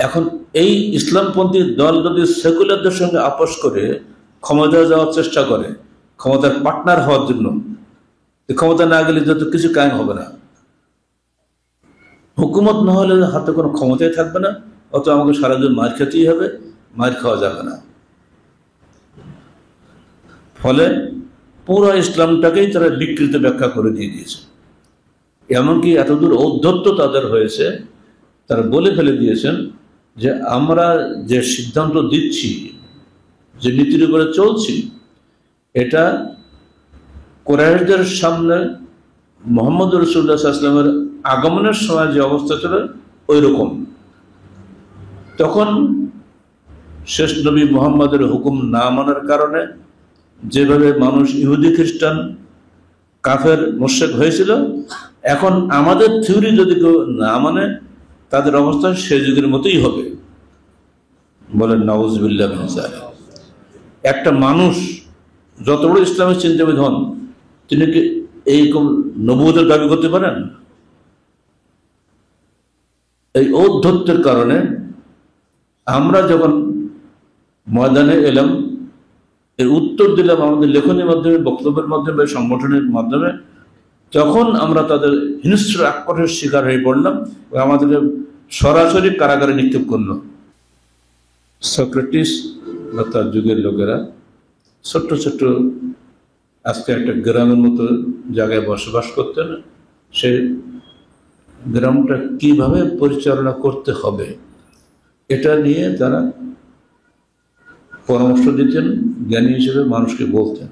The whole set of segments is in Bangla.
এখন এই ইসলামপন্থী দল যদি সেকুলারদের সঙ্গে আপোষ করে ক্ষমতায় যাওয়ার চেষ্টা করে, ক্ষমতার পার্টনার হওয়ার জন্য, ক্ষমতা না গেলে যত কিছু কায়েম হবে না। হুকুমত না হলে হাতে কোনো ক্ষমতাই থাকবে না, অত আমাকে সারাদিন মার খেতেই হবে, মার খাওয়া যাবে না। ফলে পুরো ইসলামটাকেই তারা বিকৃত ব্যাখ্যা করে দিয়ে দিয়েছে। এমনকি এতদূর ঔদ্ধত্য তাদের হয়েছে, তারা বলে ফেলে দিয়েছেন যে আমরা যে সিদ্ধান্ত দিচ্ছি, যে নীতির উপরে চলছি, এটা কুরাইশদের সামনে মুহাম্মদ রাসূলুল্লাহ সাল্লাল্লাহু আলাইহি ওয়াসাল্লামের আগমনের সময় যে অবস্থা ছিল ওই রকম। তখন শেষ নবী মুহাম্মদের হুকুম না মানার কারণে যেভাবে মানুষ ইহুদি খ্রিস্টান কাফের মুশরিক হয়েছিল, এখন আমাদের থিওরি যদি কেউ না মানে তাদের অবস্থা সে যুগের মতোই হবে। বলেন নাউযুবিল্লাহ মিন যালিক। একটা মানুষ যত বড় ইসলামের চিন্তাবিদ হন, তিনি কি এইরকম নবুয়তের দাবি করতে পারেন? এই ঔদ্ধত্যের কারণে আমরা যখন ময়দানে এলাম, এর উত্তর দিলাম আমাদের লেখনের মাধ্যমে, বক্তব্যের মাধ্যমে, সংগঠনের মাধ্যমে, তখন আমরা তাদের হিংস্র আক্রোশের শিকার হয়ে পড়লাম এবং আমাদেরকে সরাসরি কারাগারে নিক্ষেপ করলো। সক্রেটিস বা তার যুগের লোকেরা ছোট্ট ছোট্ট আজকে একটা গ্রামের মতো জায়গায় বসবাস করতেন। সে গ্রামটা কিভাবে পরিচালনা করতে হবে এটা নিয়ে তারা পরামর্শ দিতেন, জ্ঞানী হিসেবে মানুষকে বলতেন।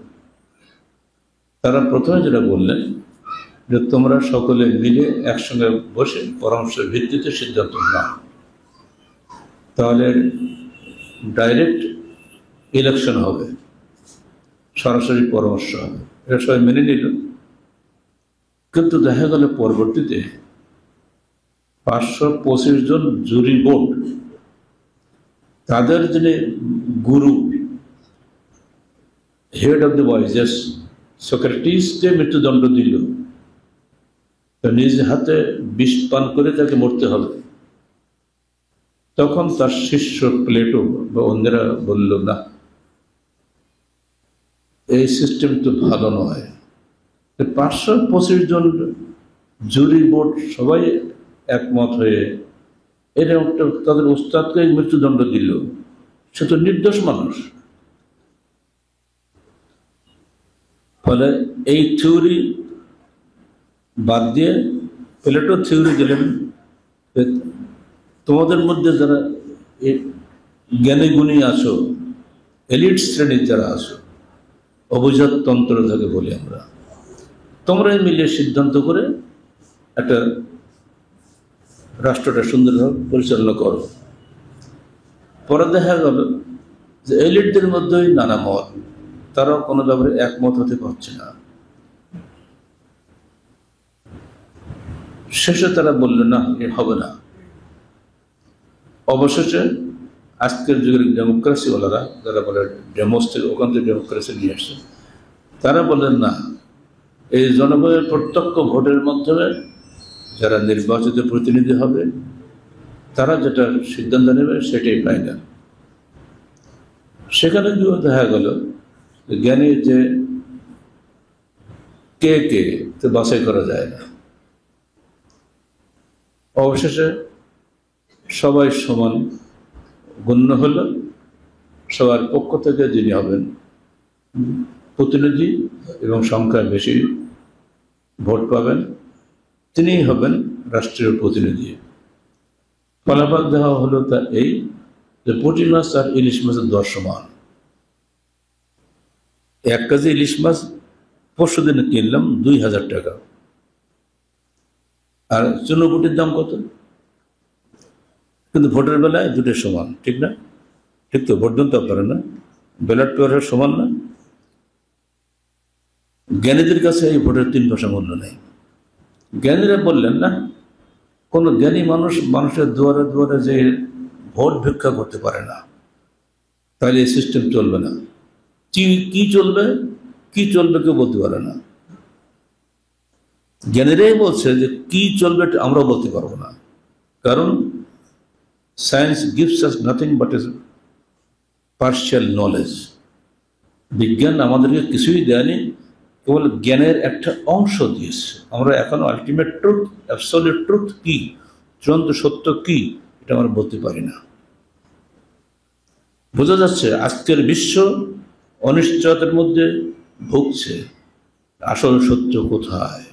তারা প্রথমে যেটা বললেন যে তোমরা সকলে মিলে একসঙ্গে বসে পরামর্শের ভিত্তিতে সিদ্ধান্ত নাও, তাহলে ডাইরেক্ট ইলেকশন হবে, সরাসরি পরামর্শ হবে। এটা সবাই মেনে নিল। কিন্তু দেখা গেল পরবর্তীতে 525 জন জুরি বোর্ড, তাদের যিনি গুরু, হেড অফ দ্য ভয়েসেস, সক্রেটিসকে মৃত্যুদণ্ড দিল। তো নিজ হাতে বিষ পান করে তাকে মরতে হবে। তখন তার শিষ্য প্লেটো বা অন্যরা বলল, না, এই সিস্টেম তো ভালো নয়। 525 জন জুরি বোর্ড সবাই একমত হয়ে এরকম তাদের ওস্তাদকে মৃত্যুদণ্ড দিল। সে তো নির্দোষ মানুষ। ফলে এই থিওরি বাদ দিয়ে প্লেটো থিওরি দিলেন, তোমাদের মধ্যে যারা জ্ঞানী গুণী আছো, এলিট শ্রেণীর যারা আছো, অভিজাত তন্ত্র যাকে বলি আমরা, তোমরাই মিলিয়ে সিদ্ধান্ত করে একটা রাষ্ট্রটা সুন্দরভাবে পরিচালনা করো। পরে দেখা গেল যে এলিটদের মধ্যেই নানা মত, তারাও কোনো ব্যাপারে একমত হতে পারছে না। শেষে তারা বলল, না, এ হবে না। অবশেষে আজকের যুগের ডেমোক্রেসিওয়ালারা, যারা বলে ডেমোস থেকে, ওখান থেকে ডেমোক্রেসি নিয়ে আসছে, তারা বলেন না, এই জনগণের প্রত্যক্ষ ভোটের মাধ্যমে যারা নির্বাচিত প্রতিনিধি হবে তারা যেটা সিদ্ধান্ত নেবে সেটাই ফাইনাল। সেখানে গিয়েও দেখা গেল জ্ঞানী যে কে কে তো বাছাই করা যায় না। অবশেষে সবাই সমান গণ্য হল। সবার পক্ষ থেকে যিনি হবেন প্রতিনিধি এবং সংখ্যায় বেশি ভোট পাবেন, তিনিই হবেন রাষ্ট্রীয় প্রতিনিধি। ফলাফল দেওয়া হলো তা এই যে পুঁটি মাছ আর ইলিশ মাছের দর সমান। 1 কেজি ইলিশ মাছ পরশু দিনে কিনলাম 2000 টাকা, আর চুনোপুটির দাম কত? কিন্তু ভোটের বেলায় দুটোর সমান, ঠিক না? ঠিক তো? ভোট দেন তো আপনারা, না? ব্যালট পেপারের সমান না? জ্ঞানীদের কাছে এই ভোটের 3 পয়সা মূল্য নেই। জ্ঞানীরা বললেন, না, কোনো জ্ঞানী মানুষ মানুষের দুয়ারে দুয়ারে যে ভোট ভিক্ষা করতে পারে না, তাহলে এই সিস্টেম চলবে না। কি চলবে কেউ বলতে পারে না। জ্ঞানীরাই বলছে যে কি চলবে আমরাও বলতে পারবো না, কারণ science gives us nothing but is partial knowledge. বিজ্ঞান আমাদেরকে কিছুই দেয়নি, কেবল জ্ঞানের একটা অংশ দিয়েছে। আমরা এখনো আলটিমেট ট্রুথ, অ্যাবসলিউট ট্রুথ কি, চূড়ান্ত সত্য কি, এটা আমরা বলতে পারি না। বোঝা যাচ্ছে আজকের বিশ্ব অনিশ্চয়তার মধ্যে ভুগছে। আসল সত্য কোথায়?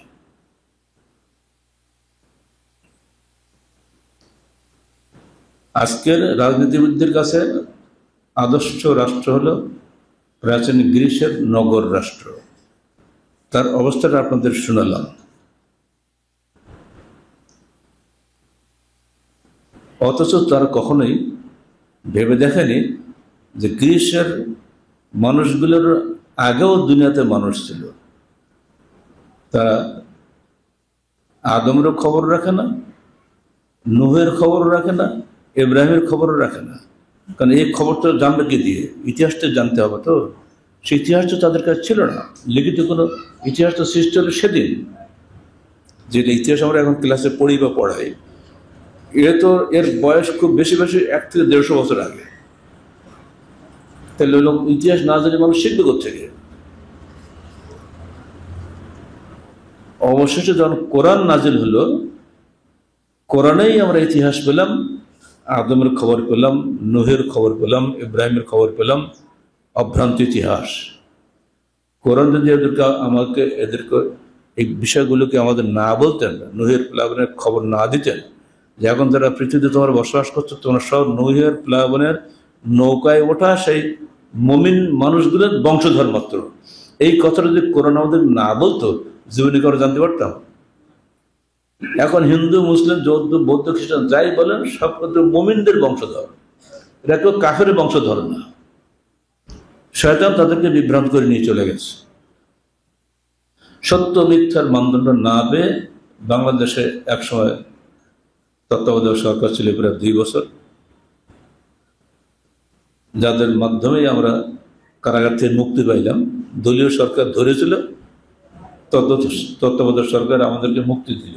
আজকের রাজনীতিবিদদের কাছে আদর্শ রাষ্ট্র হলো প্রাচীন গ্রিসের নগর রাষ্ট্র। তার অবস্থাটা আপনাদের শোনালাম। অথচ তারা কখনোই ভেবে দেখেনি যে গ্রিসের মানুষগুলোর আগেও দুনিয়াতে মানুষ ছিল। তারা আদমের খবর রাখে না, নূহের খবর রাখে না, ইব্রাহিমের খবরও রাখে না। কারণ এই খবরটা জানবে কি দিয়ে? ইতিহাসটা জানতে হবে তো। সেই ইতিহাসটা তাদের কাছে ছিল না। লিখিত কোনো ইতিহাসটা সৃষ্টি হলো সেদিন, যেটা ইতিহাস আমরা এখন ক্লাসে পড়ি বা পড়াই। এর বয়স খুব বেশি বেশি 1 থেকে 150 বছর আগে। তাহলে লোক ইতিহাস না জানে মানুষ শিখবে কোত্থেকে? অবশেষে যখন কোরআন নাজিল হলো, কোরআনেই আমরা ইতিহাস পেলাম। আদমের খবর পেলাম, নূহের খবর পেলাম, ইব্রাহিমের খবর পেলাম। অভ্রান্ত ইতিহাস। কোরআন যদি এদেরকে এই বিষয়গুলোকে আমাদের না বলতেন, নূহের প্লাবনের খবর না দিতেন, যে এখন যারা পৃথিবীতে তোমরা বসবাস করছো, তোমরা সব নূহের প্লাবনের নৌকায় ওঠা সেই মুমিন মানুষগুলোর বংশধর মাত্র, এই কথাটা যদি কোরআন আমাদের না বলতো, জীবনী করে জানতে পারতাম। এখন হিন্দু, মুসলিম, বৌদ্ধ, খ্রিস্টান যাই বলেন, সব কিন্তু মুমিনদের বংশধর। এটা কেউ কাফের বংশধর না। শয়তান তাদেরকে বিভ্রান্ত করে নিয়ে চলে গেছে। সত্য মিথ্যার মানদণ্ড না পেয়ে বাংলাদেশে একসময় তত্ত্বাবধায়ক সরকার ছিল প্রায় 2 বছর, যাদের মাধ্যমেই আমরা কারাগার থেকে মুক্তি পাইলাম। দলীয় সরকার ধরেছিল, তত্ত্বাবধায়ক সরকার আমাদেরকে মুক্তি দিল।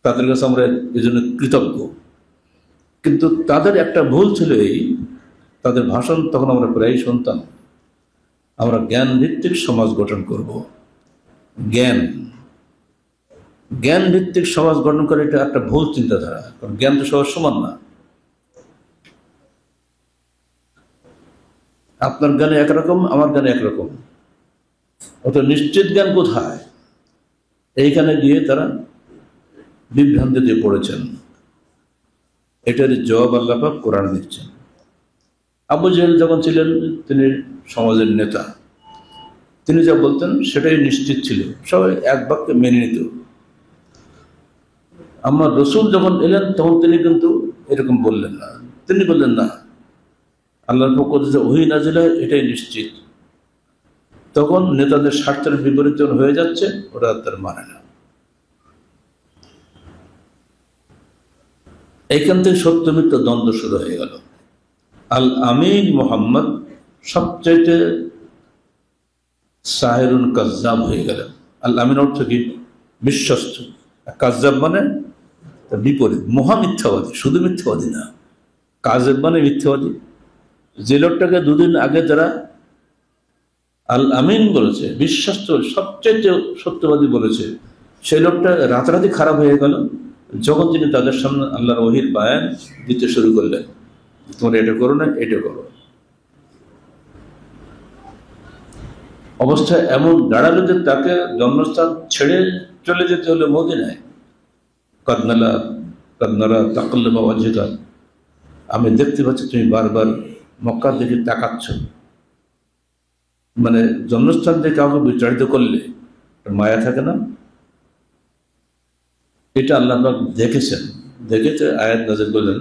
তাদের কাছে আমরা এই জন্য কৃতজ্ঞ। কিন্তু তাদের একটা ভুল ছিল এই, তাদের ভাষণ তখন আমরা প্রায় শুনতাম, আমরা জ্ঞান ভিত্তিক সমাজ গঠন করব। জ্ঞান ভিত্তিক সমাজ গঠন করে, এটা একটা ভুল চিন্তাধারা। কারণ জ্ঞান তো সবার সমান না। আপনার জ্ঞানে একরকম, আমার জ্ঞানে একরকম। অত নিশ্চিত জ্ঞান কোথায়? এইখানে গিয়ে তারা বিভ্রান্তিতে পড়েছেন। এটার জবাব আল্লাহ পাক কোরআন দিচ্ছেন। আবু জেহেল যখন ছিলেন, তিনি সমাজের নেতা। তিনি যা বলতেন সেটাই নিশ্চিত ছিল, সবাই এক বাক্যে মেনে নিত। আমার রসুল যখন এলেন, তখন তিনি কিন্তু এরকম বললেন না। তিনি বললেন না, আল্লাহর পক্ষ থেকে ওহী নাজিল হয় এটাই নিশ্চিত। তখন নেতাদের স্বার্থের বিপরীত হয়ে যাচ্ছে, ওরা তার মানে না। এইখান থেকে সত্য মিথ্যা দ্বন্দ্ব শুরু হয়ে গেল। আল আমিন মুহাম্মদ সবচাইতে সাহেরুন কাজ্জাব হয়ে গেলেন। আল আমিন অর্থ কি? বিশ্বস্ত। কাজ্জাব মানে বিপরীত, মহা মিথ্যাবাদী। শুধু মিথ্যাবাদী না, কাজেব মানে মিথ্যাবাদী। যে লোকটাকে 2 দিন আগে যারা আল আমিন বলেছে, বিশ্বস্ত, সবচেয়ে সত্যবাদী বলেছে, সেই লোকটা রাতারাতি খারাপ হয়ে গেল যখন তিনি তাদের সামনে আল্লাহর ওহীর বায়ান দিতে শুরু করলেন। তোমরা এটা করো না, এটা করো। অবস্থা এমন দাঁড়ালো যে তাকে জন্মস্থান ছেড়ে চলে যেতে হলো মদিনায়। কাদনারা তাকাল্লুবা ওয়াজহিকা, আমি দেখতে পাচ্ছি তুমি বারবার মক্কার দিকে তাকাচ্ছ। মানে জন্মস্থান থেকে কাউকে বিতাড়িত করলে মায়া থাকে না? এটা আল্লাহ পাক দেখেছেন, দেখেছে আয়াত নাযিল করলেন,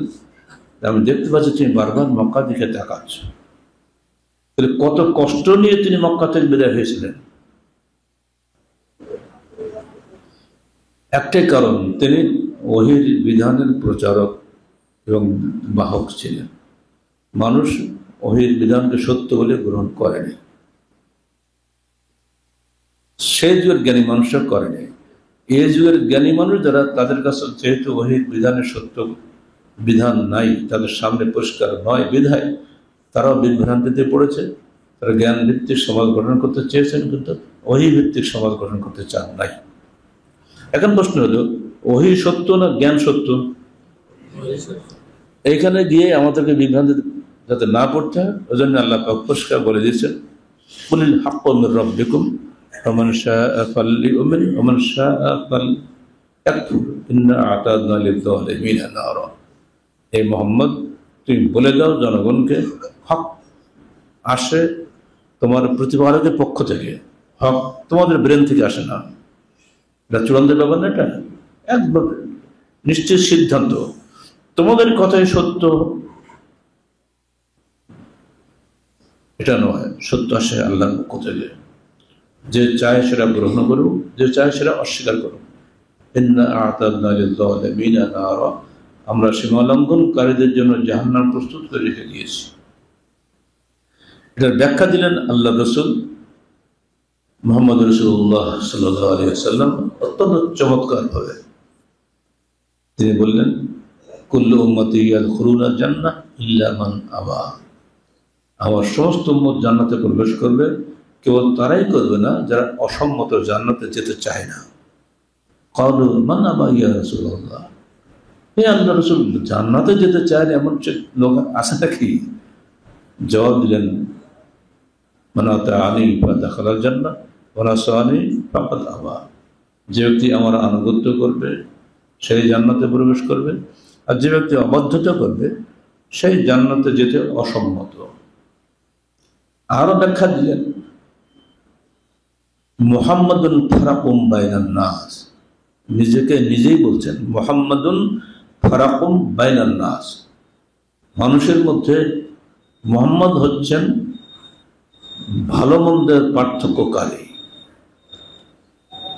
আমি দেখতে পাচ্ছি তুমি বারবার মক্কার দিকে তাকাচ্ছ। তাহলে কত কষ্ট নিয়ে তিনি মক্কা থেকে বিদায় হয়েছিলেন। একটাই কারণ, তিনি ওহীর বিধানের প্রচারক এবং বাহক ছিলেন। মানুষ ওহীর বিধানকে সত্য বলে গ্রহণ করেনি। সেই যুগের জ্ঞানী মানুষরা করেনি। এই যুগের জ্ঞানী মানুষ যারা, তাদের কাছে যেহেতু ওহীর বিধানের সত্য বিধান নাই, তাদের সামনে পরিষ্কার নয় বিধায় তারাও বিভ্রান্তিতে পড়েছে। তারা জ্ঞান ভিত্তিক সমাজ গঠন করতে চেয়েছেন, কিন্তু ওহী ভিত্তিক সমাজ গঠন করতে চান নাই। এখন প্রশ্ন হলো, ওহী সত্য না জ্ঞান সত্য? এইখানে গিয়ে আমাদেরকে বিভ্রান্তি যাতে না পড়তে হয়, ওই জন্য আল্লাহ পাক পরিষ্কার বলে দিয়েছেন, কুলিল হাক্কু মির রাব্বিকুম ফামান শাআ ফালইউমিন ওয়া মান শাআ ফালইয়াকফুর ইন্না আ'তাদনা লিয-যালিমিনা নারা। হে মুহাম্মদ, তুমি বলে দাও জনগণকে, হক আসে তোমার প্রতিপালকের পক্ষ থেকে, হক তোমাদের ব্রেন থেকে আসে না। এটা চূড়ান্ত ব্যাপার না, এটা একদম নিশ্চিত সিদ্ধান্ত। তোমাদের কথাই সত্য এটা নয়, সত্য আসে আল্লাহর পক্ষ থেকে। যে চায় সেটা গ্রহণ করুক, যে চায় সেটা অস্বীকার করুক। ইন্না আ'তাদনা লিয-যালিমিনা নারা, আমরা সীমা লঙ্ঘনকারীদের জন্য জাহান্নাম প্রস্তুত করে রেখে দিয়েছি। এটার ব্যাখ্যা দিলেন আল্লাহ রসুল মুহাম্মদ রাসূলুল্লাহ সাল্লাল্লাহু আলাইহি ওয়াসাল্লাম অত্যন্ত চমৎকার ভাবে। তিনি বললেন, কুল্লু উম্মতি ইয়াদখুলুনাল জান্নাহ ইল্লা মান আবা। আমার সমস্ত উম্মত জান্নাতে প্রবেশ করবে, কেবল তারাই করবে না যারা অসম্মত জান্নাতে যেতে চায় না। ক্বালু মান আবা ইয়া রাসূলুল্লাহ, হে আল্লাহ রাসূল, জান্নাতে যেতে চায় না এমন লোক আছে নাকি? জবাব দিলেন, মান আতাআনি ফাদাখালাল জান্নাহ ওয়া মান আসানি ফাকাদ আবা। যে ব্যক্তি আমার আনুগত্য করবে সেই জান্নাতে প্রবেশ করবে, আর যে ব্যক্তি অবাধ্যতা করবে সেই জান্নাতে যেতে অসম্মত। আরো ব্যাখ্যা দিলেন, মুহাম্মাদুন ফারাকুম বাইনান নাস, নিজেকে নিজেই বলছেন মুহাম্মাদুন ফারাকুম বাইনান নাস, মানুষের মধ্যে মুহাম্মদ হচ্ছেন ভালো মন্দের পার্থক্যকারী।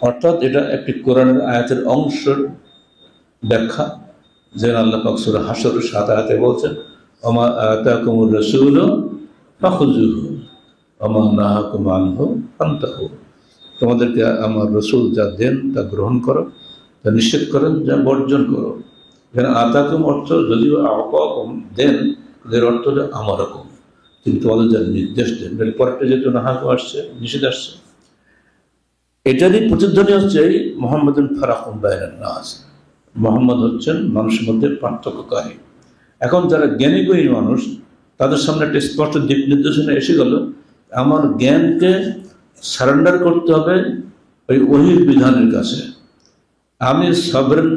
অর্থাৎ এটা একটি কোরআনের আয়াতের অংশের ব্যাখ্যা, যেন আল্লাহ পাক সূরা হাশর ৭ আয়াতে বলছেন, ওমা আতাকুমুর রাসূলু ফাখুযুহু ওমা নাহাকুম আনহু ফান্তাহু। তোমাদেরকে আমার রসুল যা দেন তা গ্রহণ করো, তা নিষেধ করেন যা বর্জন করো। এখানে আতাকুম অর্থ যদিও আকাকুম দেন, এর অর্থ হলো আমারকম, তিনি তোমাদের যা নির্দেশ দেন। এর পরেরটা যেহেতু নাহাকুম আসছে, নিষেধ আসছে, এটারই প্রতিধ্বনি হচ্ছে এই মুহাম্মাদুন ফারাকুম বাইনান নাস, মুহাম্মদ হচ্ছেন মানুষের মধ্যে পার্থক্যকারী। এখন যারা জ্ঞানী গুণী মানুষ, তাদের সামনে একটা স্পষ্ট দিক নির্দেশনা এসে গেল, আমার জ্ঞানকে সারেন্ডার করতে হবে ওই ওহীর বিধানের কাছে। আমি সভরেন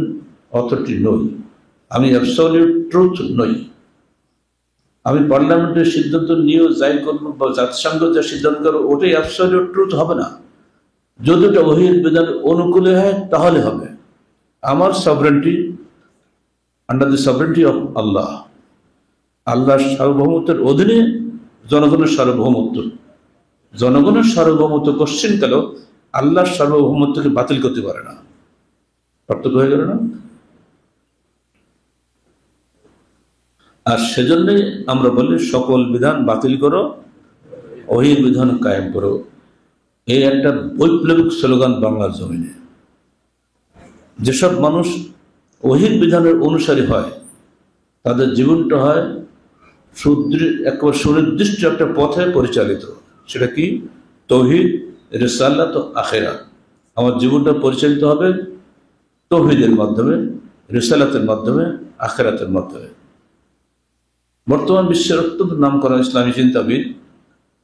অথরিটি নই, আমি অ্যাবসলিউট ট্রুথ নই। আমি পার্লামেন্টের সিদ্ধান্ত নিয়েও যাই করবো বা জাতিসংঘ যা সিদ্ধান্ত করবো ওটাই অ্যাবসলিউট ট্রুথ হবে না। যদি ওটা ওহীর বিধান অনুকূলে হয় তাহলে হবে। আমার sovereignty under the sovereignty of Allah, আল্লাহর সার্বভৌমত্বের অধীনে জনগণের সার্বভৌমত্ব। জনগণের সার্বভৌমত্ব কোশ্চিনকালেও আল্লাহর সার্বভৌমত্বকে বাতিল করতে পারে না। পার্থক্য হয়ে গেল না? আর সেজন্যই আমরা বলি সকল বিধান বাতিল করো, ওহীর বিধান কায়েম করো। এই একটা বৈপ্লবিক স্লোগান বাংলার জমিনে। যেসব মানুষ ওহীর বিধানের অনুসারী হয়, তাদের জীবনটা হয় একেবারে সুনির্দিষ্ট একটা পথে পরিচালিত। সেটা কি? তৌহিদ, রিসালাত ও আখিরাত। আমার জীবনটা পরিচালিত হবে তৌহিদের মাধ্যমে, রিসালাতের মাধ্যমে, আখিরাতের মাধ্যমে। বর্তমান বিশ্বের অত্যন্ত নাম করা ইসলামী চিন্তাবিদ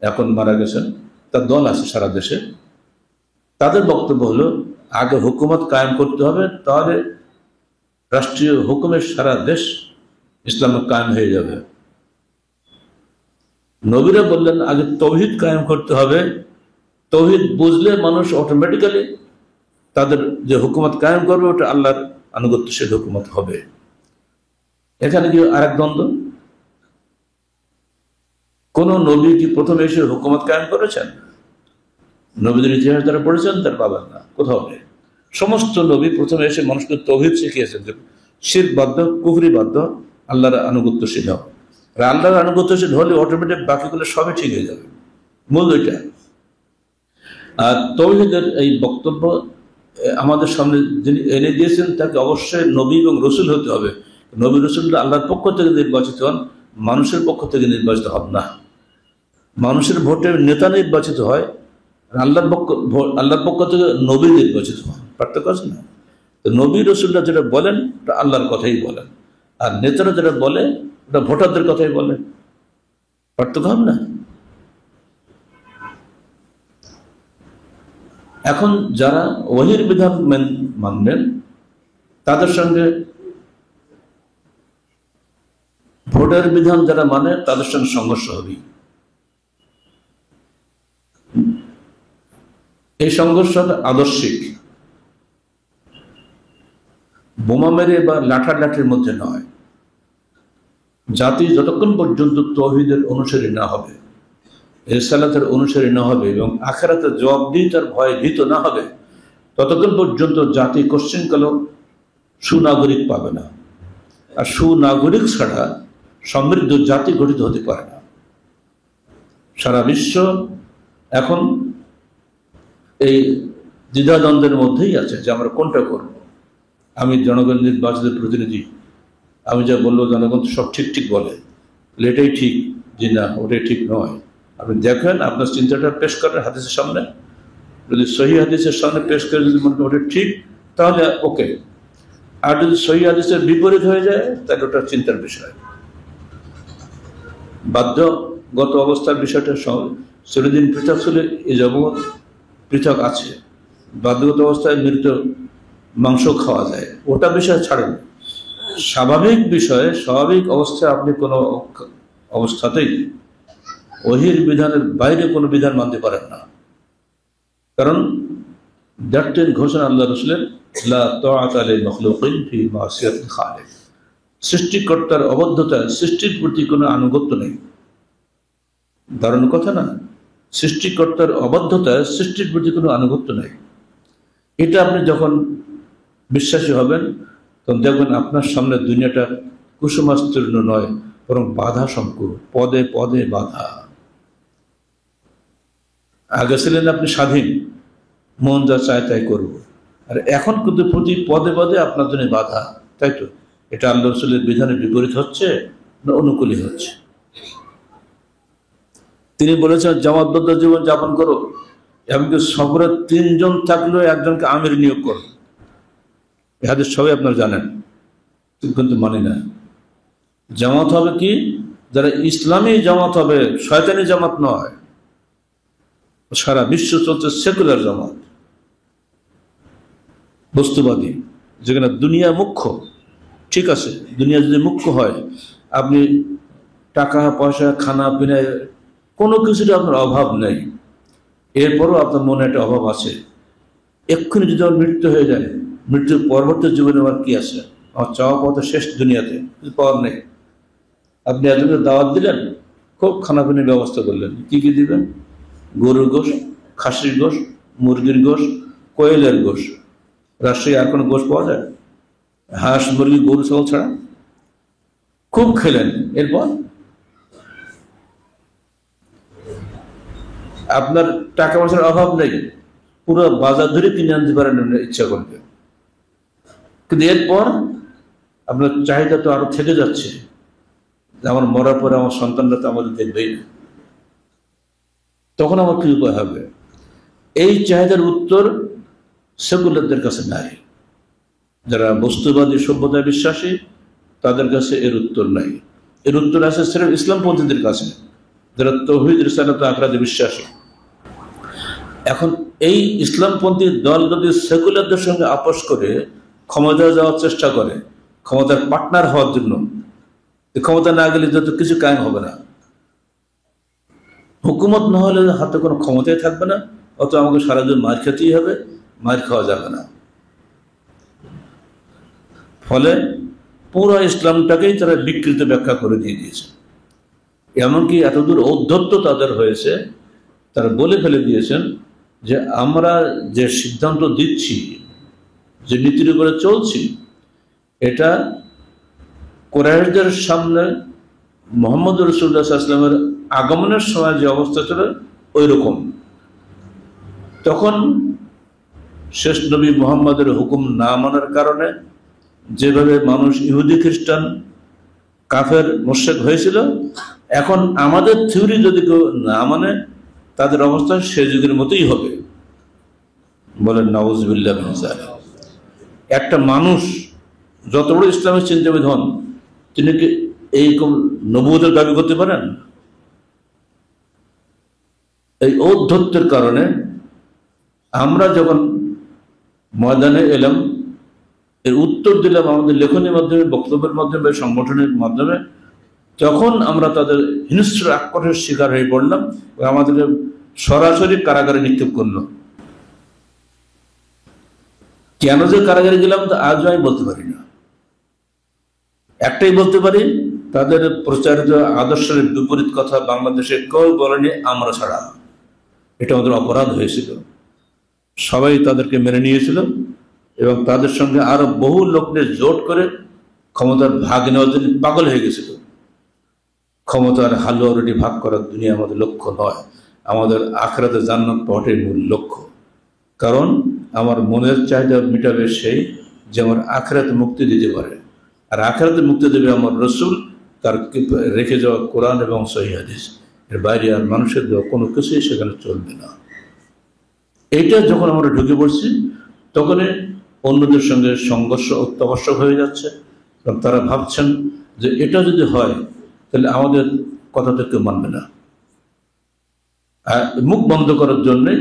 এখন মারা গেছেন, তার দল আছে সারা দেশে। তাদের বক্তব্য হলো, আগে হুকুমত কায়েম করতে হবে, তাহলে রাষ্ট্রীয় হুকুমের সারা দেশ ইসলামে কায়েম হয়ে যাবে। নবীরা বললেন আগে তৌহিদ কায়েম করতে হবে, তৌহিদ বুঝলে মানুষ অটোমেটিক্যালি তাদের যে হুকুমত কায়েম করবে ওটা আল্লাহর আনুগত্যশীল হুকুমত হবে। এখানে কি আরেক দ্বন্দ্ব? কোন নবী কি প্রথমে এসে হুকুমত কায়েম করেছেন? নবীদের ইতিহাস যারা পড়েছেন তার পাবেন না, কোথাও নেই। সমস্ত নবী প্রথমে এসে মানুষকে তৌহিদ শিখিয়েছেন, যে শিরক বাদ দাও, কুফরি বাদ দাও, আল্লাহর আনুগত্যশীল হও। আর আল্লাহর আনুগত্যশীল হলে অটোমেটিক বাকিগুলো সবই ঠিক হয়ে যাবে। মূল ওইটা। আর তৌহিদের এই বক্তব্য আমাদের সামনে যিনি এনে দিয়েছেন তাকে অবশ্যই নবী এবং রসুল হতে হবে, নবী রাসূলরা আল্লাহর পক্ষ থেকে নির্বাচিত হন, মানুষের পক্ষ থেকে নির্বাচিত হন না। মানুষের ভোটে নেতা নির্বাচিত হয়, আর আল্লাহর পক্ষ থেকে নবী নির্বাচিত হন। পার্থক্য আছে না? তো নবী রাসূলরা যেটা বলেন ওটা আল্লাহর কথাই বলেন, আর নেতারা যেটা বলে ওটা ভোটারদের কথাই বলে। পার্থক্য হবে না? এখন যারা ওহীর বিধান মানবেন তাদের সঙ্গে, ভোটের বিধান যারা মানে তাদের সঙ্গে সংঘর্ষ হবে। এই সংঘর্ষটা আদর্শিক, বোমা মেরে বা লাঠালাঠির মধ্যে নয়। জাতি যতক্ষণ পর্যন্ত তাওহীদের অনুসারী না হবে, রিসালাতের অনুসারী না হবে এবং আখিরাতের জবাবদিহিতার ভয়ে ভীত না হবে, ততক্ষণ পর্যন্ত জাতি কোশ্চিনকালেও সুনাগরিক পাবে না। আর সুনাগরিক ছাড়া সমৃদ্ধ জাতি গঠিত হতে পারে না। সারা বিশ্ব এখন এই দ্বিধাদ্বন্দ্বের মধ্যেই আছে যে আমরা কোনটা করব। আমি জনগণ নির্বাচিত প্রতিনিধি, আমি যা বলবো জনগণ সব ঠিক ঠিক বলে, এটাই ঠিক, যে না ওটাই ঠিক নয়। আপনি দেখেন, আপনার চিন্তাটা পেশ করেন হাদিসের সামনে, যদি সহিহ হাদিসের সামনে পেশ করে যদি মনে করেন ওটা ঠিক, তাহলে ওকে। আর যদি সহিহ হাদিসের বিপরীত হয়ে যায় তাহলে ওটা চিন্তার বিষয়। বাধ্যগত অবস্থার বিষয়টা চিরদিন পৃথক ছিল, এই জগৎ পৃথক আছে। বাধ্যগত অবস্থায় মৃত মাংস খাওয়া যায়, ওটা বিষয় ছাড়েন। স্বাভাবিক বিষয়ে, স্বাভাবিক অবস্থায় আপনি কোনো অবস্থাতেই ওহীর বিধানের বাইরে কোনো বিধান মানতে পারেন না। কারণ দ্যাটের ঘোষণা আল্লাহ রাসূলের, লা তাআতা লিল মাখলুকিন ফি মাসিয়াতিল খালিক। সৃষ্টিকর্তার অবাধ্যতায় সৃষ্টির প্রতি কোনো আনুগত্য নেই। দারুণ কথা না? সৃষ্টিকর্তার অবাধ্যতায় সৃষ্টির প্রতি কোনো আনুগত্য নেই। এটা আপনি যখন বিশ্বাসী হবেন তখন দেখবেন আপনার সামনে দুনিয়াটা কুসুমাস্তীর্ণ নয়, বরং বাধা সংকুল, পদে পদে বাধা। আগে ছিলেন আপনি স্বাধীন, মন যা চায় তাই করব, আর এখন কিন্তু প্রতি পদে পদে আপনার জন্য বাধা। তাই তো? এটা আল্লাহ রাসূলের বিধানের বিপরীত হচ্ছে না অনুকূলই হচ্ছে? তিনি বলেছেন জামাতবদ্ধ জীবন যাপন করো, এমনকি সফরে 3 জন থাকলেও একজনকে আমির নিয়োগ করো। এই হাদিস সবাই আপনারা জানেন, কিন্তু মানি না। জামাত হবে কি? যারা ইসলামী জামাত হবে, শয়তানি জামাত নয়। সারা বিশ্ব চলছে সেকুলার জামাত, বস্তুবাদী, যেখানে দুনিয়া মুখ্য। ঠিক আছে, দুনিয়া যদি মুখ্য হয়, আপনি টাকা পয়সা খানা পিনায় কোনো কিছুতে আপনার অভাব নেই, এরপরও আপনার মনে একটা অভাব আছে। এক্ষুনি যদি আমার মৃত্যু হয়ে যায়, মৃত্যুর পরবর্তী জীবনে আমার কি আছে? আমার চাওয়া পাওয়া তো শেষ দুনিয়াতে, কিছু পাওয়ার নেই। আপনি একজনকে দাওয়াত দিলেন, খুব খানা পিনার ব্যবস্থা করলেন, কি কি দিবেন? গরুর গোশ, খাসির গোশ, মুরগির গোশ, কোয়েলের গোশ। রাজশাহী আর কোনো গোশ পাওয়া যায়? হাঁস, মুরগি, গরু, ছাগল ছাড়া। খুব খেলেন, এরপর আপনার টাকা পয়সার অভাব নেই, পুরো বাজার ধরে কিনে আনতে পারেন ইচ্ছা করলে, কিন্তু এরপর আপনার চাহিদা তো আরো থেকে যাচ্ছে। আমার মরার পরে আমার সন্তানরা তো আমাদের দেখবেই না, তখন আমার কি উপায় হবে? এই চাহিদার উত্তর সেকুলারদের কাছে নাই। যারা বস্তুবাদী সভ্যতায় বিশ্বাসী তাদের কাছে এর উত্তর নাই। এর উত্তর আছে সির্ফ ইসলামপন্থীদের কাছে, যারা তাওহীদ রিসালাত আখরাতে বিশ্বাসী। এখন এই ইসলামপন্থী দল যদি সেকুলারদের সঙ্গে আপোষ করে ক্ষমতায় যাওয়ার চেষ্টা করে, ক্ষমতার পার্টনার হওয়ার জন্য, ক্ষমতা না গেলে যত কিছু কায়েম হবে না। হুকুমত না হলে হাতে কোনো ক্ষমতাই থাকবে না, অত আমাকে সারাদিন মার খেতেই হবে, মার খাওয়া যাবে না। ফলে পুরো ইসলামটাকেই তারা বিকৃত ব্যাখ্যা করে দিয়ে দিয়েছে। এমনকি এতদূর ঔদ্ধত্য তাদের হয়েছে, তারা বলে ফেলে দিয়েছেন যে আমরা যে সিদ্ধান্ত দিচ্ছি, যে নীতির উপরে চলছি, এটা কুরাইশদের সামনে মুহাম্মদ রাসূলুল্লাহ সাল্লাল্লাহু আলাইহি ওয়াসাল্লামের আগমনের সময় যে অবস্থা ছিল ওই রকম। তখন শেষ নবী মুহাম্মদের হুকুম না মানার কারণে যেভাবে মানুষ ইহুদি খ্রিস্টান কাফের মুশরিক হয়েছিল, এখন আমাদের থিওরি যদি কেউ না মানে তাদের অবস্থা সে যুগের মতোই হবে। বলেন নাউজুবিল্লাহ মিন যালিক। একটা মানুষ যত বড় ইসলামের চিন্তাবিদ হন, তিনি কি এইরকম নবুয়তের দাবি করতে পারেন? এই ঔদ্ধত্যের কারণে আমরা যখন ময়দানে এলাম, এর উত্তর দিলাম আমাদের লেখনের মাধ্যমে, বক্তব্যের মাধ্যমে, সংগঠনের মাধ্যমে, তখন আমরা তাদের হিংস্র আক্রোশের শিকার হয়ে পড়লাম। আমাদেরকে সরাসরি কারাগারে নিক্ষেপ করলো। কেন যে কারাগারে গেলাম তা আজও আমি বলতে পারি না। একটাই বলতে পারি, তাদের প্রচারিত আদর্শের বিপরীত কথা বাংলাদেশে কেউ বলেনি আমরা ছাড়া। এটা আমাদের অপরাধ হয়েছিল। সবাই তাদেরকে মেনে নিয়েছিল এবং তাদের সঙ্গে আরো বহু লোকদের জোট করে ক্ষমতার ভাগ নেওয়ার জন্য পাগল হয়ে গেছিল। ক্ষমতার হালুয়া রুটি ভাগ করার দুনিয়া আমাদের লক্ষ্য নয়, আমাদের আখিরাতে জান্নাত পাওয়াটাই মূল লক্ষ্য। কারণ আমার মনের চাহিদা মিটাবে সেই যে আমার আখিরাতে মুক্তি দিতে পারে, আর আখিরাতে মুক্তি দেবে আমার রসুল, তার রেখে যাওয়া কোরআন এবং সহিহ হাদিস। এর বাইরে আর মানুষের দেওয়া কোনো কিছুই সেখানে চলবে না। এইটা যখন আমরা ঢুকে পড়ছি, তখনই অন্যদের সঙ্গে সংঘর্ষ অত্যাবশ্যক হয়ে যাচ্ছে। এবং তারা ভাবছেন যে এটা যদি হয় তাহলে আমাদের কথা তো কেউ মানবে না। আর মুখ বন্ধ করার জন্যে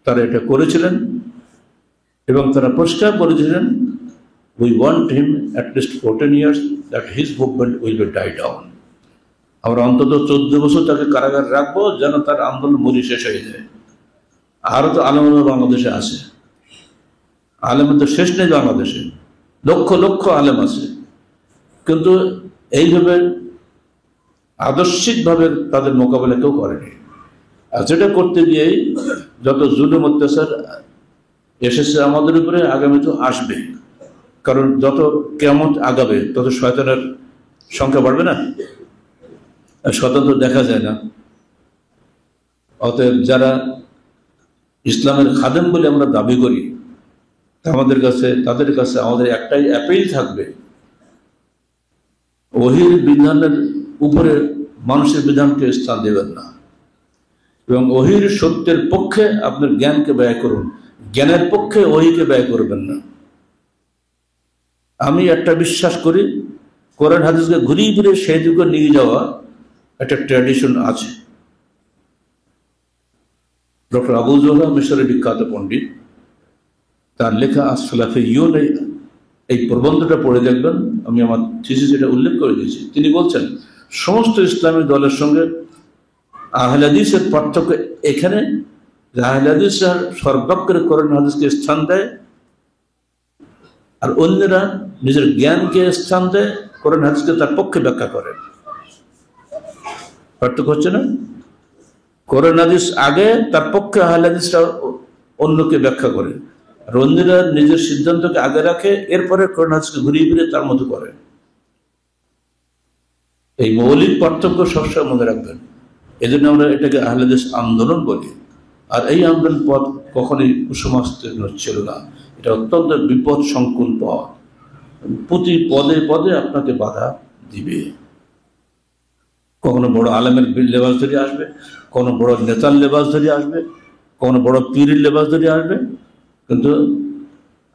তারা এটা করেছিলেন এবং তারা পরিষ্কার করেছিলেন, we want him at least 14 years that his movement will be die down. আমরা অন্তত 14 বছর তাকে কারাগার রাখবো যেন তার আন্দোলন মরি শেষ হয়ে যায়। আরো তো আলেম বাংলাদেশে আছে, আলেমের তো শেষ নেই বাংলাদেশে, লক্ষ লক্ষ আলেম আছে, কিন্তু এইভাবে আদর্শিকভাবে তাদের মোকাবেলা কেউ করেনি। আর যেটা করতে গিয়ে যত জুলুম অত্যাচার এসেছে আমাদের উপরে, আগামী তো আসবে। কারণ যত কিয়ামত আগাবে তত শয়তানের সংখ্যা বাড়বে না, আর স্বতন্ত্র দেখা যায় না। অতএব যারা ইসলামের খাদেম বলে আমরা দাবি করি, আমাদের কাছে তাদের কাছে আমাদের একটাই অ্যাপিল থাকবে, ওহীর বিধানের উপরে মানুষের বিধানকে স্থান দেবেন না এবং ওহীর সত্যের পক্ষে আপনার জ্ঞানকে ব্যয় করুন, জ্ঞানের পক্ষে ওহীকে ব্যয় করবেন না। আমি একটা বিশ্বাস করি, কোরআন হাদিসকে ঘুরিয়ে ঘুরে সেই যুগে নিয়ে যাওয়া একটা ট্র্যাডিশন আছে। ডক্টর আবু জোহরা মিশরের বিখ্যাত পণ্ডিত, তার লেখা আসলাফিয়ুন এই প্রবন্ধটা পড়ে দেখবেন, আমি আমার থিসিসে এটা উল্লেখ করে দিয়েছি। তিনি বলছেন সমস্ত ইসলামী দলের সঙ্গে আহলে হাদিসের পার্থক্য এখানে যে আহলে হাদিসরা সর্বাগ্রে কোরআন হাদিসকে স্থান দেয় আর অন্যরা নিজের জ্ঞানকে স্থান দেয়, কোরআন হাদিসকে তার পক্ষে ব্যাখ্যা করে। পার্থক্য হচ্ছে না? কোরআন হাদিস আগে, তার পক্ষে আহলে হাদিসরা অন্যকে ব্যাখ্যা করে, আর অন্যরা নিজের সিদ্ধান্তকে আগে রাখে, এরপরে কোরআন হাদিসকে ঘুরিয়ে ফিরে তার মতো করে। এই মৌলিক পার্থক্য সবসময় মনে রাখবেন। এই জন্য আমরা এটাকে আহলে হাদিস আন্দোলন বলি। আর এই আন্দোলন পথ কখনোই কুসুমাস্তীর্ণ ছিল না, এটা অত্যন্ত বিপদ সংকুল পথ। প্রতি পদে পদে আপনাকে বাধা দিবে। কখনো বড় আলেমের লেবাস ধরে আসবে, কোনো বড় নেতার লেবাস ধরে আসবে, কোনো বড় পীরের লেবাস ধরে আসবে, কিন্তু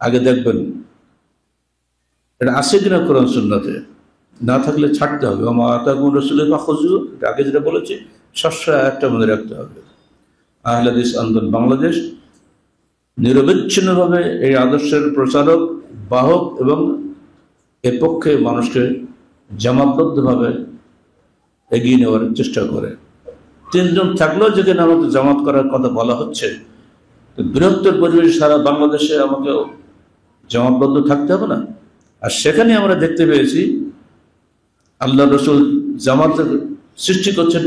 আগে দেখবেন এটা আছে কিনা কোরআন সুন্নাতে। না থাকলে ছাড়তে হবে। আগে যেটা বলেছি সবসময় একটা মনে রাখতে হবে, আহলে হাদিস আন্দোলন বাংলাদেশ নিরবিচ্ছিন্নভাবে এই আদর্শের প্রচারক, বাহক এবং এর পক্ষে মানুষকে জামাতবদ্ধভাবে এগিয়ে নেওয়ার চেষ্টা করে। তিনজন থাকলেও যেখানে আমাকে জামাত করার কথা বলা হচ্ছে, বৃহত্তর পরিবেশ সারা বাংলাদেশে আমাকে জামাতবদ্ধ থাকতে হবে না? আর সেখানে আমরা দেখতে পেয়েছি আল্লাহ রসুল জামাতের সৃষ্টি করছেন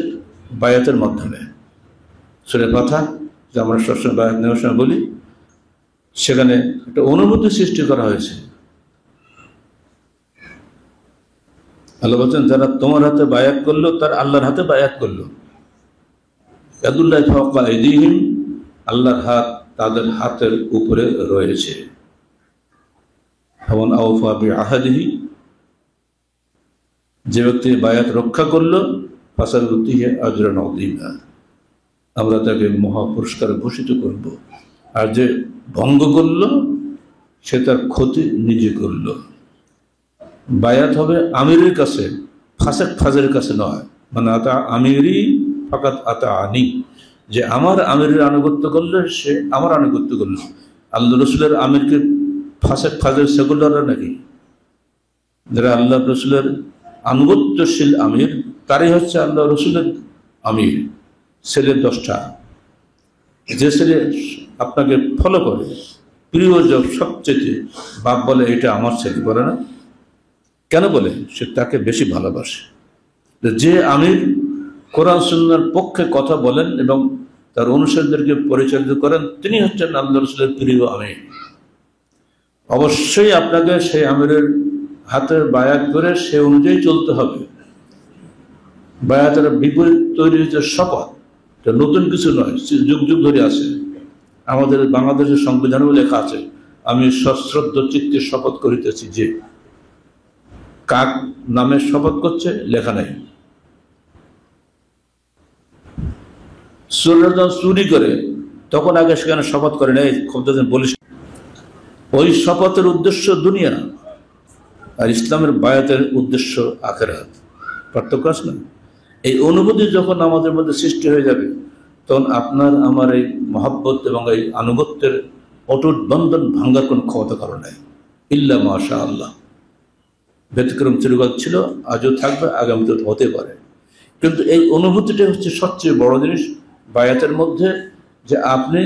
বায়াতের মাধ্যমে। সূরা কথা যে আমরা সবসময় বায়াত নেওয়ার সময় বলি, সেখানে একটা অনুভূতি সৃষ্টি করা হয়েছে। আল্লাহ বলছেন যারা তোমার হাতে বায়াত করলো তার আল্লাহর হাতে বায়াত করলো। ইয়াদুল্লাহি ফাওকা আইদিহিম, আল্লাহর হাত তাদের হাতের উপরে রয়েছে। ফামান আওফা বিআহদিহি, যে ব্যক্তি বায়াত রক্ষা করলো ফাসানুতিহি আজরান আযীমা, আমরা তাকে মহা পুরস্কার ঘোষিত করব। আর যে ভঙ্গ করলো সে তার ক্ষতি নিজে করলো। বায়াত হবে আমিরের কাছে, ফাসেক ফাজের কাছে নয়। মানে আতা আমিরি ফাকাত আতা আনি, যে আমার আমিরের আনুগত্য করলে সে আমার আনুগত্য করলো। আল্লাহ রসুলের আমিরকে ফাসেক ফাজের সেকুলাররা নাকি? যারা আল্লাহ রসুলের আনুগত্যশীল আমির, তারই হচ্ছে আল্লাহ রসুলের আমির। ছেলে 10টা, যে ছেলে আপনাকে ফলো করে, প্রিয় সবচেয়ে বাপ বলে এটা আমার ছেলে, বলে না? কেন বলে? সে তাকে বেশি ভালোবাসে। যে আমির কোরআন সুন্নাহর পক্ষে কথা বলেন এবং তার অনুসারীদেরকে পরিচালিত করেন, তিনি হচ্ছেন আল্লাহ রসুলের প্রিয় আমির। অবশ্যই আপনাকে সেই আমিরের হাতে বায়াত করে সে অনুযায়ী চলতে হবে। বায়াতের বিপরীত তৈরি হয়েছে শপথ, এটা নতুন কিছু নয়, যুগ যুগ ধরে আছে। আমাদের বাংলাদেশের সংবিধানেও লেখা আছে, আমি সশ্রদ্ধ চিত্তে শপথ করিতেছি। যে কাক নামে শপথ করছে লেখা নাই। চোরেরা চুরি করে তখন আগে সেখানে শপথ করে নেই, বলিস। ওই শপথের উদ্দেশ্য দুনিয়া, আর ইসলামের বায়াতের উদ্দেশ্য আখিরাত। পার্থক্য আছে না? এই অনুভূতি যখন আমাদের মধ্যে সৃষ্টি হয়ে যাবে, তখন আপনার আমার এই মহব্বত এবং এই আনুগত্যের অটুট বন্ধন ভাঙ্গার কোনো ক্ষমতা কারণ নেই, ইল্লা মাশা আল্লাহ। ব্যতিক্রম চিরকাল ছিল, আজও থাকবে, আগামীতে হতে পারে। কিন্তু এই অনুভূতিটা হচ্ছে সবচেয়ে বড় জিনিস বায়াতের মধ্যে, যে আপনি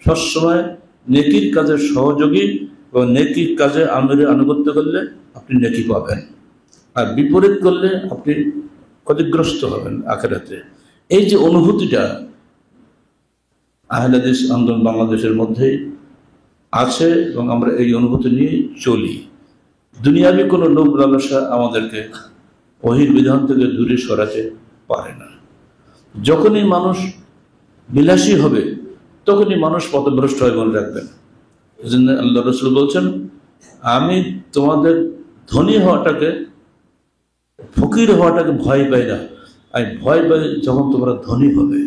সবসময় নেকির কাজের সহযোগী এবং নেকির কাজে আমিরের আনুগত্য করলে আপনি নেকি পাবেন, আর বিপরীত করলে আপনি ক্ষতিগ্রস্ত হবেন আখিরাতে। এই যে অনুভূতিটা আহলে হাদিস আন্দোলন বাংলাদেশের মধ্যেই আছে এবং আমরা এই অনুভূতি নিয়ে চলি। দুনিয়াবি কোনো লোভ লালসা আমাদেরকে ওহীর বিধান থেকে দূরে সরাতে পারে না। যখনই মানুষ বিলাসী হবে তখনই মানুষ পথভ্রষ্ট হয়, মনে রাখবেন। এই জন্য আল্লাহ রসুল বলছেন, আমি তোমাদের ধনী হওয়াটাকে, ফকির হওয়াটাকে ভয় পাই না, আমি ভয় পাই যখন তোমরা ধনী হবে।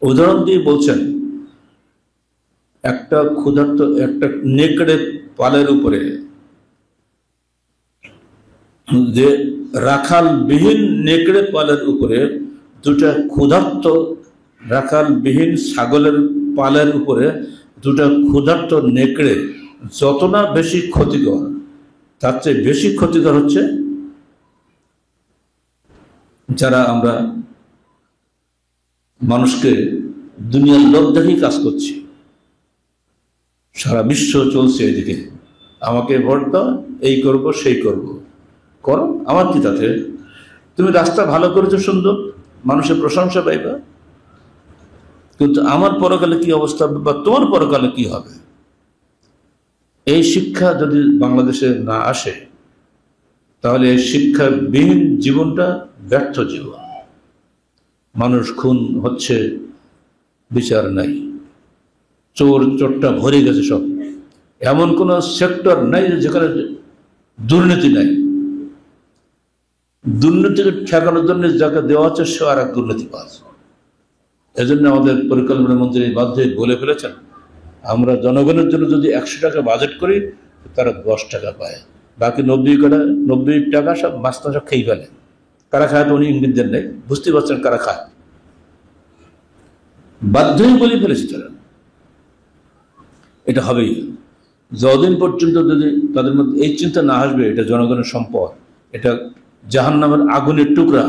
উদাহরণ দিয়ে বলছেন, একটা ক্ষুধার্ত একটা নেকড়ে পালের উপরে, যে রাখাল বিহীন নেকড়ে পালের উপরে দুটা ক্ষুধার্ত রাখাল বিহীন ছাগলের পালের উপরে দুটা ক্ষুধার্ত নেকড়ে যত না বেশি ক্ষতিকর, তার চেয়ে বেশি ক্ষতিকর হচ্ছে যারা আমরা মানুষকে দুনিয়ার লোভ দেখেই কাজ করছি। সারা বিশ্ব চলছে এদিকে, আমাকে ভোট দাও, এই করব সেই করব, করো, আমার কি তাতে? তুমি রাস্তা ভালো করেছো, সুন্দর, মানুষের প্রশংসা পাইবা, কিন্তু আমার পরকালে কি অবস্থা হবে বা তোমার পরকালে কি হবে? এই শিক্ষা যদি বাংলাদেশে না আসে, তাহলে এই শিক্ষাবিহীন জীবনটা ব্যর্থ জীবন। মানুষ খুন হচ্ছে, বিচার নাই, চোর চোরটা ভরে গেছে সব। এমন কোন সেক্টর নাই যেখানে দুর্নীতি নাই। দুর্নীতিকে ঠেকানোর জন্য যাকে দেওয়া হচ্ছে সে আর এক দুর্নীতিবাজ। এজন্য আমাদের পরিকল্পনা মন্ত্রী বাধ্য বলে ফেলেছেন, আমরা জনগণের জন্য যদি 100 টাকা বাজেট করি, তারা 10 টাকা পায়, বাকি 90 টাকা সব মাস্তা সব খেয়ে ফেলে। কারা খায় তো উনি ইঙ্গিত দেন নাই, বুঝতে পারছেন কারা খায়, বাধ্যই বলে ফেলেছে তারা। এটা হবেই যতদিন পর্যন্ত যদি তাদের মধ্যে এই চিন্তা না আসবে, এটা জনগণের সম্পদ, এটা জাহান্নামের আগুনের টুকরা।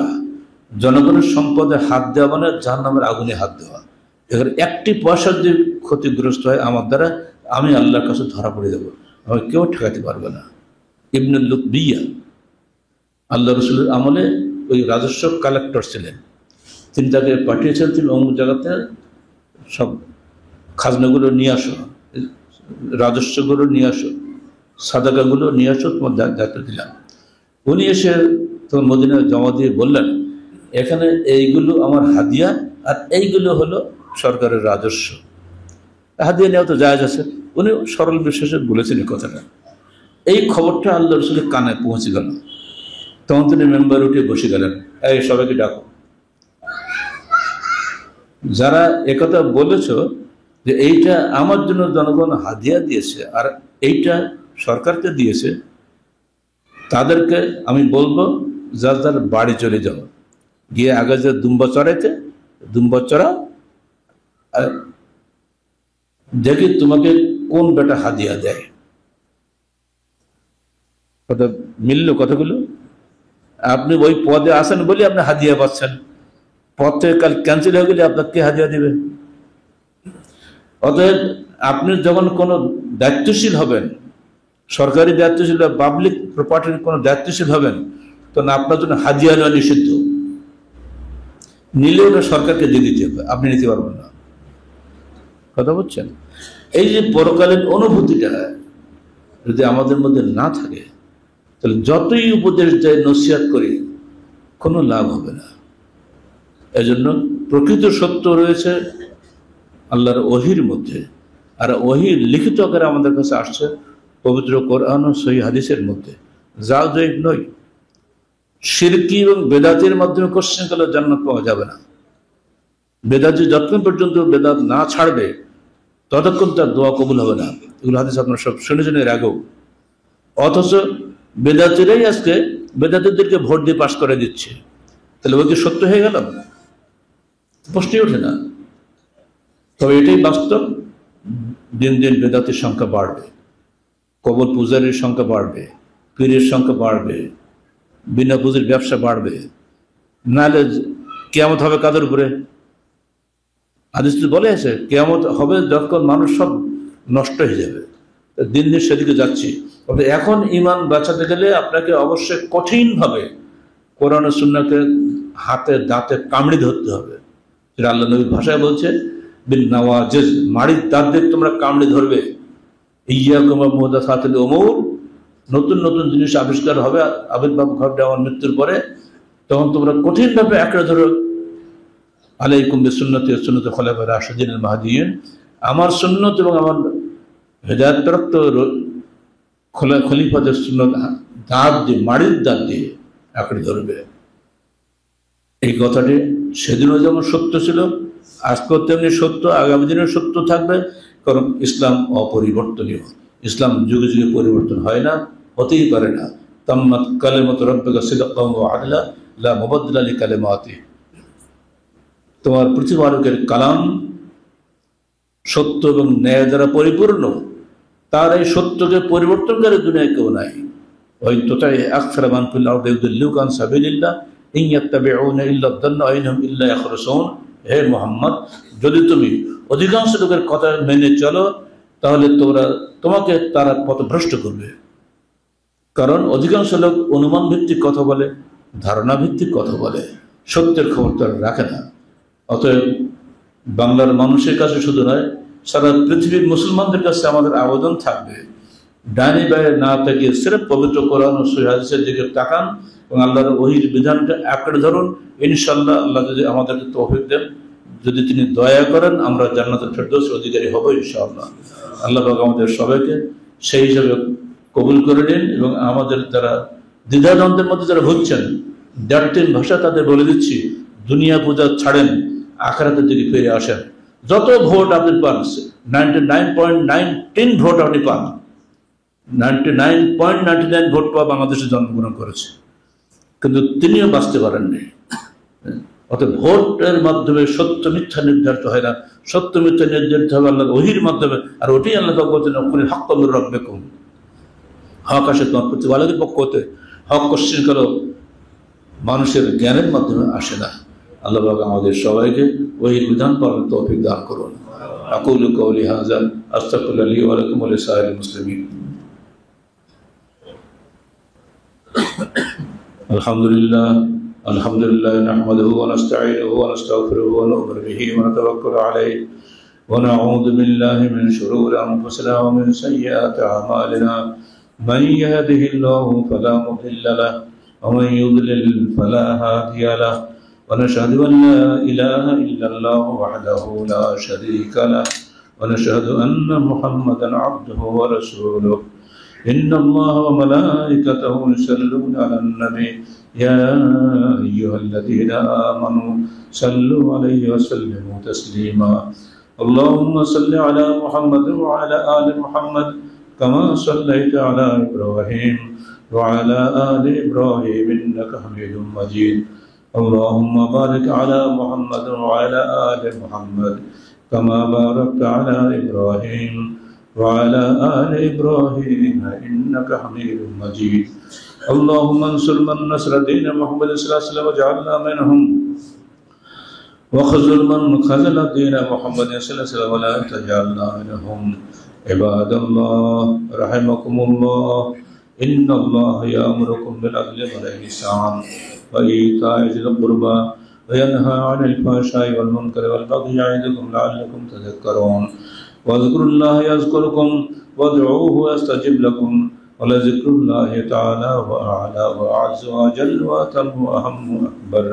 জনগণের সম্পদে হাত দেওয়া মানে জাহান্নামের আগুনে হাত দেওয়া। এখানে একটি পয়সা যদি ক্ষতিগ্রস্ত হয় আমার দ্বারা, আমি আল্লাহর কাছে ধরা পড়ে যাবো, আমাকে কেউ ঠেকাতে পারবে না। ইবনে লুতবিয়া আল্লাহ রসুলের আমলে ওই রাজস্ব কালেক্টর ছিলেন। তিনি তাকে পাঠিয়েছেন, তিনি অমুক জায়গাতে সব খাজনাগুলো নিয়ে আসো, রাজস্বগুলো নিয়ে আসো, সাদাকাগুলো নিয়ে আসো, তোমার দায়িত্ব দিলাম। উনি এসে তখন মদিনায় জমা দিয়ে বললেন, এখানে এইগুলো আমার হাদিয়া আর এইগুলো হলো সরকারের রাজস্ব। হাদিয়া নেওয়া তো জায়েজ আছে। উনি সরল বিশ্বাসে বলেছেন এই কথাটা। এই খবরটা আল্লাহ রসুলের কানে পৌঁছে গেল। তখন তিনি মেম্বার উঠে বসে গেলেন, এই সবাইকে ডাকো। যারা একথা বলেছ যে এইটা আমার জন্য জনগণ হাদিয়া দিয়েছে আর এইটা সরকারকে দিয়েছে, তাদেরকে আমি বলবো যার যার বাড়ি চলে যাও, গিয়ে আগে যে দুম্বা চড়াইতে দুম্বা চড়াও, আর দেখি তোমাকে কোন বেটা হাদিয়া দেয়। কথা মিলল কথাগুলো? আপনি ওই পদে আসেন বলে আপনি হাদিয়া পাচ্ছেন, পদ থেকে কাল ক্যান্সেল হয়ে গেলে আপনাকে কে হাদিয়া দেবে? অতএব আপনি যখন কোনো দায়িত্বশীল হবেন, সরকারি দায়িত্বশীল বা পাবলিক প্রপার্টির কোনো দায়িত্বশীল হবেন, তখন আপনার জন্য হাদিয়া নেওয়া নিষিদ্ধ। নিলে ওটা সরকারকে দিয়ে দিতে হবে, আপনি নিতে পারবেন না। কথা বলছেন? এই যে পরকালীন অনুভূতিটা যদি আমাদের মধ্যে না থাকে, তাহলে যতই উপদেশ দেয় নসিহত করি কোনো লাভ হবে না। এজন্য প্রকৃত সত্য রয়েছে আল্লাহর ওহির মধ্যে, আর ওহির লিখিত আকারে আমাদের কাছে আসছে পবিত্র কোরআন ও সহিহ হাদিসের মধ্যে, যা জৈব নয়। শিরকি এবং বেদাতের মাধ্যমে কোশ্চেন করলে জান্নাত পাওয়া যাবে না। বেদাতি যতক্ষণ পর্যন্ত বেদাত না ছাড়বে ততক্ষণ তার দোয়া কবুল হবে না। এগুলো হাদিস আপনারা সব শুনেছেন এর আগেও। অথচ বেদাতিরাই আজকে বেদাতিদেরকে ভোট দিয়ে পাশ করে দিচ্ছে, তাহলে ওই কি সত্য হয়ে গেল? প্রশ্নই ওঠে না। তবে এটাই বাস্তব, দিন দিন বেদাতির সংখ্যা বাড়বে, কবর পূজারীর সংখ্যা বাড়বে, পীরের সংখ্যা বাড়বে, বিনা পুঁজির ব্যবসা বাড়বে। নাহলে কিয়ামত হবে কাদের উপরে? হাদিস বলে আছে কিয়ামত হবে যখন মানুষ সব নষ্ট হয়ে যাবে। দিন দিন সেদিকে যাচ্ছি। তবে এখন ঈমান বাঁচাতে গেলে আপনাকে অবশ্যই কঠিনভাবে কোরআন ও সুন্নাহকে হাতে দাঁতে কামড়ে ধরতে হবে। যেটা আল্লাহ নবীর ভাষায় বলছে, বিল নাওয়াজিজ, মাড়ির দাঁত দিয়ে তোমরা কামড়ে ধরবে। ইয়্যাকুম ওয়া মুহদাসাতিল উমুর, নতুন নতুন জিনিস আবিষ্কার হবে, আবির্ভাব ঘটবে আমার মৃত্যুর পরে, তখন তোমরা কঠিনভাবে আঁকড়ে ধরো। আলাইকুম বিসুন্নতি ওয়া সুন্নতি খুলাফায়ে রাশিদিনিল মাহদিয়্যিন, আমার সুন্নত এবং আমার হেদায়েতপ্রাপ্ত খলিফাদের সুন্নত দাঁত দিয়ে, মাড়ির দাঁত দিয়ে আঁকড়ে ধরবে। এই কথাটি সেদিনও যেমন সত্য ছিল, আজকেও তেমনি সত্য, আগামী দিনের সত্য থাকবে। কারণ ইসলাম অপরিবর্তনীয়, ইসলাম যুগে যুগে পরিবর্তন হয় না, হতেই পারে না। তাম্মাত কালিমাতু রাব্বিকা সিদকান ওয়া আদলা লা মুবাদদিলা লিকালিমাতিহি, তোমার প্রতিপালকের কালাম সত্য এবং ন্যায় দ্বারা পরিপূর্ণ, তার এই সত্যকে পরিবর্তনকারী দুনিয়ায় কেউ নাই। ওই তোতাই আকসারা মান ফিল আরদি ইউদিল্লুকা আন সাবিলিল্লাহ ইন ইয়াত্তাবিউনা ইল্লা যান্না ওয়া ইনহুম ইল্লা ইয়াখরুসুন। হে মুহাম্মদ, যদি তুমি অধিকাংশ লোকের কথা মেনে চলো তাহলে তোমাকে তারা পথভ্রষ্ট করবে। কারণ অধিকাংশ লোক অনুমান ভিত্তিক কথা বলে, ধারণা ভিত্তিক কথা বলে, সত্যের খবর তারা রাখে না। অতএব বাংলার মানুষের কাছে শুধু নয়, সারা পৃথিবীর মুসলমানদের কাছে আমাদের আবেদন থাকবে, ডাইনি বাইরে না তাকিয়ে সির্ফ পবিত্র কোরআন ও সহিহ হাদিসের দিকে তাকান এবং আল্লাহর ওহীর বিধানকে আঁকড়ে ধরুন। ইনশাআল্লাহ আল্লাহ যদি আমাদেরকে তৌফিক দেন, যদি তিনি দয়া করেন, আমরা জান্নাতুল ফেরদৌসের অধিকারী হব ইনশাআল্লাহ। আল্লাহ পাক আমাদের সবাইকে সেই হিসাবে কবুল করে নিন এবং আমাদের যারা দ্বিধাদ্বন্দ্বের মধ্যে যারা ভুগছেন, দ্ব্যর্থহীন ভাষা তাদের বলে দিচ্ছি, দুনিয়া পূজা ছাড়েন, আখিরাতের দিকে ফিরে আসেন। যত ভোট আপনি পান, 99.9 ভোট আপনি পান, 99.99 ভোট পাওয়া বাংলাদেশে জন্মগ্রহণ করেছে, কিন্তু তিনিও বাঁচতে পারেননি। অর্থাৎ ভোটের মাধ্যমে সত্য মিথ্যা নির্ধারিত হয় না, সত্য মিথ্যা নির্ধারিত হবে আল্লাহর ওহীর মাধ্যমে। আর ওটাই আল্লাহ বলছেন, ওখানে হক মির রাব্বিকুম, হক আসে তোমার প্রতিপালকের পক্ষ হতে। হক কোশ্চেন করো মানুষের জ্ঞানের মাধ্যমে আসে না। আল্লাহ পাক আমাদের সবাইকে ওহীর বিধান পালনের তৌফিক দান করুন। আকুলু কওলি হাযা আস্তাগফিরুল্লাহ লি ওয়া লাকুম ওয়া লিসাইরিল মুসলিমিন। আলহামদুলিল্লাহ নাহমাদুহু ওয়া নাস্তাঈনুহু ওয়া নাস্তাগফিরুহু ওয়া নু'মিনু বিহি ওয়া নাতাওয়াক্কালু আলাইহি ওয়া নাউযু বিল্লাহি মিন শুরুরি আনফুসিনা ওয়া মিন সাইয়্যাতি আ'মালিনা। মান ইয়াহদিহিল্লাহু ফালা মুদিল্লা লাহু ওয়া মান ইউদ্লিল ফালা হাদিয়া লাহু। ونشهد أن لا إله إلا الله وحده لا شريك له ونشهد أن محمدا عبده ورسوله إن الله وملائكته يصلون على النبي يا أيها الذين آمنوا صلوا عليه وسلموا تسليما اللهم صل على محمد وعلى آل محمد كما صليت على إبراهيم وعلى آل إبراهيم إنك حميد مجيد اللهم بارك على محمد وعلى آل محمد كما باركت على إبراهيم وعلى آل إبراهيم إنك حميد مجيد اللهم انصر من نصر دين محمد صلى الله عليه وسلم واجعلنا منهم وخذل من خذل دين محمد صلى الله عليه وسلم ولا تجعلنا منهم عباد الله رحمكم الله إن الله يأمركم بالعدل والإحسان وإيتاء ذي القربى وينهى عن الفحشاء والمنكر والبغي يعظكم لعلكم تذكرون واذكروا الله يذكركم وادعوه يستجب لكم ولذكر الله تعالى وأعلى وأعز وأجل وأتم وأهم وأكبر